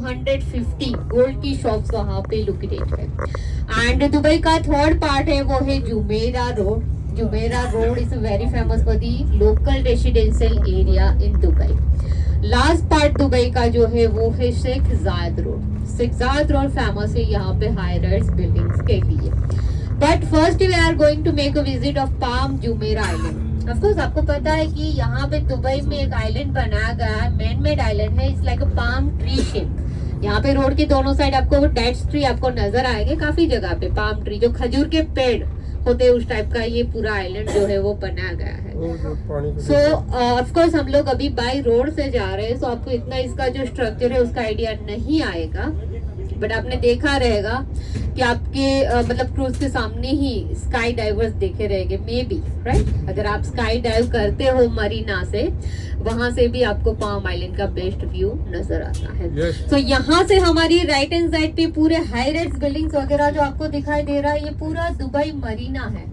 150 gold की shops वहाँ पे लोकेटेड है। एंड दुबई का थर्ड पार्ट है वो है Jumeirah road. Jumeirah road is very famous for the local residential area in Dubai. Last part Dubai का जो है वो है शेख जायद रोड। शेख जायद रोड फेमस है यहाँ पे हाई राइज बिल्डिंग्स के लिए। But first we are going to make a visit of Palm Jumeirah island. Of course आपको पता है कि यहाँ पे दुबई में एक आइलैंड बनाया गया है, मैन मेड आइलैंड है। It's like a palm tree shape. यहाँ पे रोड के दोनों साइड आपको डेट्स ट्री आपको नजर आएंगे काफी जगह पे, पाम ट्री जो खजूर के पेड़ होते हैं उस टाइप का ये पूरा आइलैंड जो है वो बनाया गया है। सो ऑफ कोर्स हम लोग अभी बाई रोड से जा रहे हैं, सो आपको इतना इसका जो स्ट्रक्चर है उसका आइडिया नहीं आएगा। बट आपने देखा रहेगा कि आपके मतलब क्रूज के सामने ही स्काई डाइवर्स देखे रहेंगे मे बी, राइट। अगर आप स्काई डाइव करते हो मरीना से, वहां से भी आपको पाम आइलैंड का बेस्ट व्यू नजर आता है। तो यहाँ से हमारी राइट हैंड साइड पे पूरे हाई राइज बिल्डिंग्स वगैरह जो आपको दिखाई दे रहा है, ये पूरा दुबई मरीना है।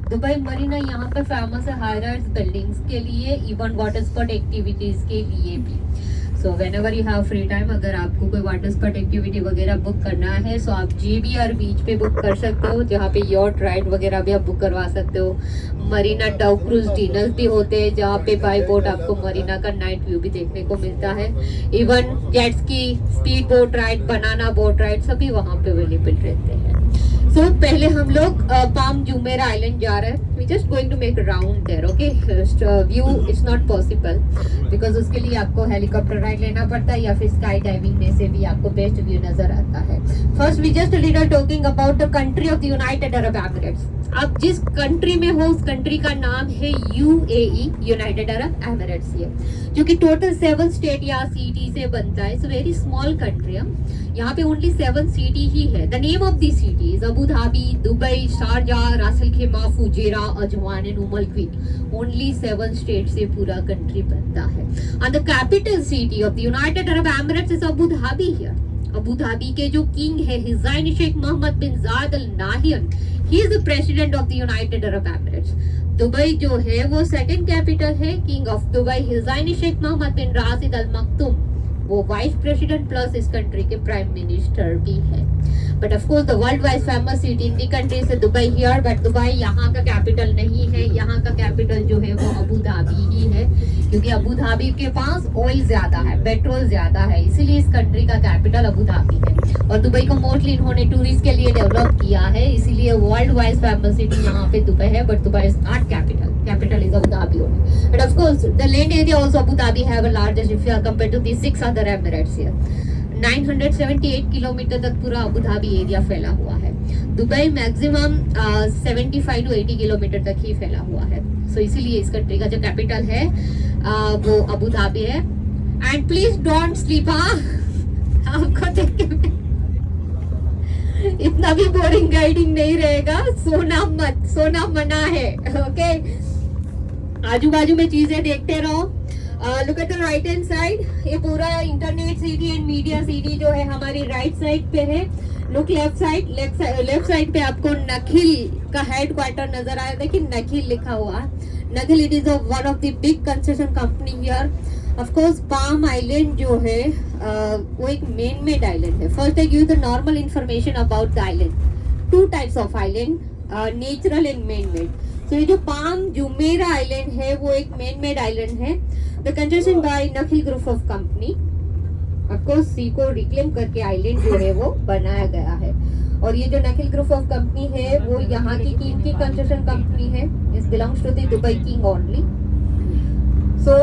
दुबई मरीना यहाँ पर फेमस है हाई राइज बिल्डिंग्स के लिए, इवन वाटर स्पोर्ट एक्टिविटीज के लिए भी। So whenever you have free time, अगर आपको कोई वाटर स्पोर्ट एक्टिविटी वगैरह बुक करना है सो आप JBR बीच पे बुक कर सकते हो, जहाँ पे यॉट राइड वगैरह भी आप बुक करवा सकते हो। मरीना डव क्रूज डिनर्स भी होते हैं, जहाँ पे बाई बोट आपको मरीना का नाइट व्यू भी देखने को मिलता है। इवन जेट्स की speed boat ride, banana boat ride सभी वहाँ पे अवेलेबल रहते हैं। सो पहले हम लोग पाम जुमेरा आइलैंड जा रहे हैं। We just going to make round there, okay. View is not possible because उसके लिए आपको हेलीकॉप्टर राइड लेना पड़ता है या फिर स्काई डाइविंग में से भी आपको बेस्ट व्यू नजर आता है। First we just little talking about the country of the United Arab Emirates. आप जिस कंट्री में हो उस कंट्री का नाम है UAE, यूनाइटेड अरब एमिरेट्स, ये जो कि टोटल 7 स्टेट या सिटी से बनता है। It's very small country. यहाँ पे ओनली 7 सिटी ही है। The name of the cities Abu Dhabi, Dubai, Sharjah, Ras al Khaimah, Fujairah, Ajman and Umm al Quwain. Only 7 state से पूरा कंट्री बनता है। And the capital city of the United Arab Emirates is Abu Dhabi here. Abu Dhabi के जो king है his highness Sheikh Mohammed bin Zayed Al Nahyan, he is the president of the United Arab Emirates. Dubai जो है वो second capital है। King of Dubai his highness Sheikh Mohammed bin Rashid Al Maktoum, वो vice president plus इस country के prime minister भी है। But of course the world wise famous city in the country is Dubai here. But Dubai यहाँ का capital नहीं है, यहाँ का कैपिटल जो है वो अबू धाबी ही है, क्योंकि अबू धाबी के पास ऑयल ज्यादा है, पेट्रोल ज्यादा है, इसीलिए इस कंट्री का कैपिटल अबू धाबी है। और दुबई को मोस्टली इन्होंने टूरिस्ट के लिए डेवलप किया है, इसीलिए वर्ल्ड वाइज फेमस सिटी यहाँ पे दुबई है। But Dubai is not capital, capital is Abu Dhabi only. But of course the land area also Abu Dhabi have a largest if you are compared to the 6 other emirates here. 978 kilometre तक पूरा Abu Dhabi area फैला हुआ है। Dubai maximum 75 to 80 kilometre तक ही फैला हुआ है। सो इसीलिए इस कंट्री का जो कैपिटल है वो अबू धाबी है। And please don't sleep. आपको देख के इतना भी बोरिंग गाइडिंग नहीं रहेगा, सोना मत, सोना मना है, ओके। आजू बाजू में चीजें देखते रहो। Look at the right hand side, ये पूरा internet city and media city जो है हमारी राइट साइड पे है। Look left side, left side पे आपको नखिल का हेड क्वार्टर नजर आया। देखिए नखिल लिखा हुआ है। Nakheel it is one of the big construction company here. Of course palm island जो है वो एक मेन मेड आइलैंड है। First I give the normal information about the island. 2 types of island, natural and man made. तो ये जो Palm Jumeirah island है वो एक मैन मेड आइलैंड है। The construction by Nakheel group of company. Of course sea को reclaim करके island जो है वो बनाया गया है। और ये जो नखिल ग्रुप ऑफ कंपनी है वो यहाँ की किंग की कंस्ट्रक्शन कंपनी है। This belongs to the Dubai king only. So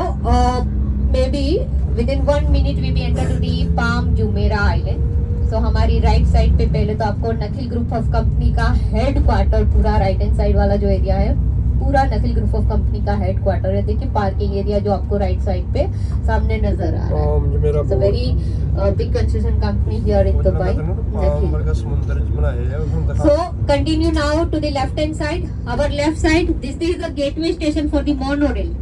maybe within 1 minute we be enter to the Palm Jumeirah island. तो हमारी राइट साइड पे पहले तो आपको नखिल ग्रुप ऑफ कंपनी का हेड क्वार्टर, पूरा right hand side वाला जो एरिया है पूरा नखिल ग्रुप ऑफ कंपनी का हेड क्वार्टर है। देखिए पार्किंग एरिया जो आपको राइट साइड पे सामने नजर आ रहा है। It's a very big construction company here in Dubai. So continue now to the left hand side. Our left side, this is the gateway station for the monorail.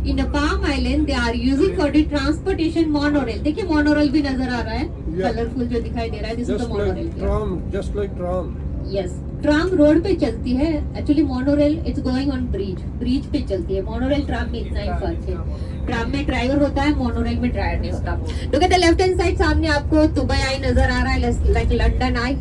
In Palm island they are using for the transportation monorail. देखिए monorail भी नजर आ रहा है, colourful जो दिखाई दे रहा है। This is the monorail, tram, just like tram. Yes, tram road पे चलती है, actually monorail it's going on bridge पे चलती है। मोनोरेल ट्राम में इतना ही फर्क है, ट्राम में ड्राइवर होता है, मोनोरेल में ड्राइवर नहीं होता। Look at the left hand side, सामने आपको दुबई आई नजर आ रहा है, लाइक लंदन आई,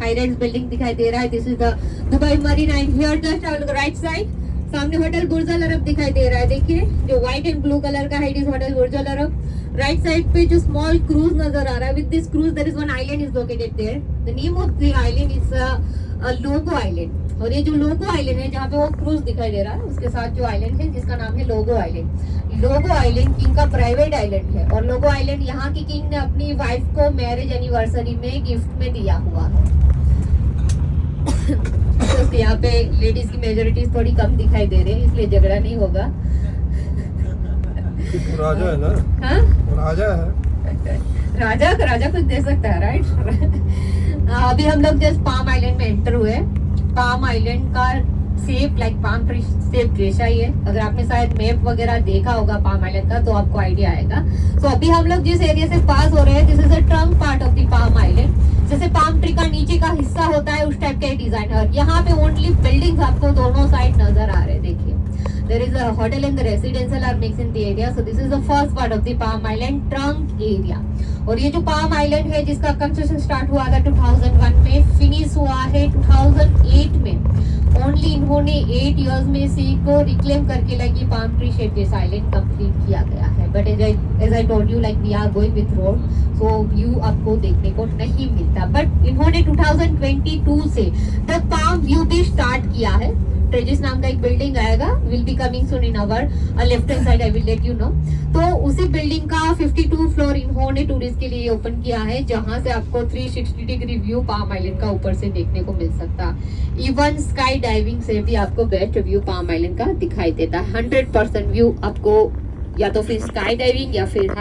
हाई राइज बिल्डिंग दिखाई दे रहा है। This is the Dubai marine I. Here just I look right side, सामने होटल बुर्ज अल अरब दिखाई दे रहा है, देखिए जो व्हाइट एंड ब्लू कलर का है, it is hotel Burj Al Arab. Right side पे जो स्मॉल क्रूज नजर आ रहा है, with this cruise there is one island is located there. The name of the island is Logo island. और ये जो लोगो आइलैंड है, जहाँ पे वो क्रूज दिखाई दे रहा है, उसके साथ जो आइलैंड है जिसका नाम है लोगो आइलैंड। लोगो आइलैंड किंग का प्राइवेट आइलैंड है, और लोगो आइलैंड यहाँ की किंग ने अपनी वाइफ को मैरिज एनिवर्सरी में गिफ्ट में दिया हुआ है। तो यहाँ पे लेडीज की मेजोरिटी थोड़ी कम दिखाई दे रही है, इसलिए झगड़ा नहीं होगा। राजा है ना? हाँ, राजा है, राजा कुछ दे सकता है, राइट। अभी हम लोग जस्ट पाम आइलैंड में एंटर हुए। पाम आइलैंड का shape like palm tree shape जैसा ही है। अगर आपने शायद मैप वगैरह देखा होगा पाम आइलैंड का, तो आपको आइडिया आएगा। तो अभी हम लोग जिस एरिया से पास हो रहे हैं, this is a trunk part of the palm island. जैसे पाम ट्री का नीचे का हिस्सा होता है, उस टाइप का डिजाइन है। और यहाँ पे ओनली बिल्डिंग्स आपको दोनों साइड नजर आ रहे हैं, देखिए। There is a hotel and the residential are mixed in the area. So this is the first part of the Palm Island trunk area. और ये जो पाम आइलैंड है, जिसका कंस्ट्रक्शन स्टार्ट हुआ था 2001 में, फिनिश हुआ है 2008 में। ओनली इन्होंने 8 इयर्स में इसी को रिक्लेम करके लगी palm tree shape this island complete किया गया है। But as I told you, like we are going with road, so view आपको देखने को नहीं मिलता। बट इन्होंने 2022 से द पाम व्यू भी स्टार्ट किया है। ट्रेजिस नाम का एक बिल्डिंग आएगा, will be coming soon in our left hand side, I will let you know. तो उसी बिल्डिंग का 52 फ्लोर इन्होंने टूरिस्ट के लिए ओपन किया है, जहां से आपको 360 डिग्री व्यू पाम आइलैंड का ऊपर से देखने को मिल सकता। इवन स्काई डाइविंग से भी आपको बेस्ट व्यू पाम आइलैंड का दिखाई देता है। 100% व्यू आपको या तो फिर स्काई डाइविंग या फिर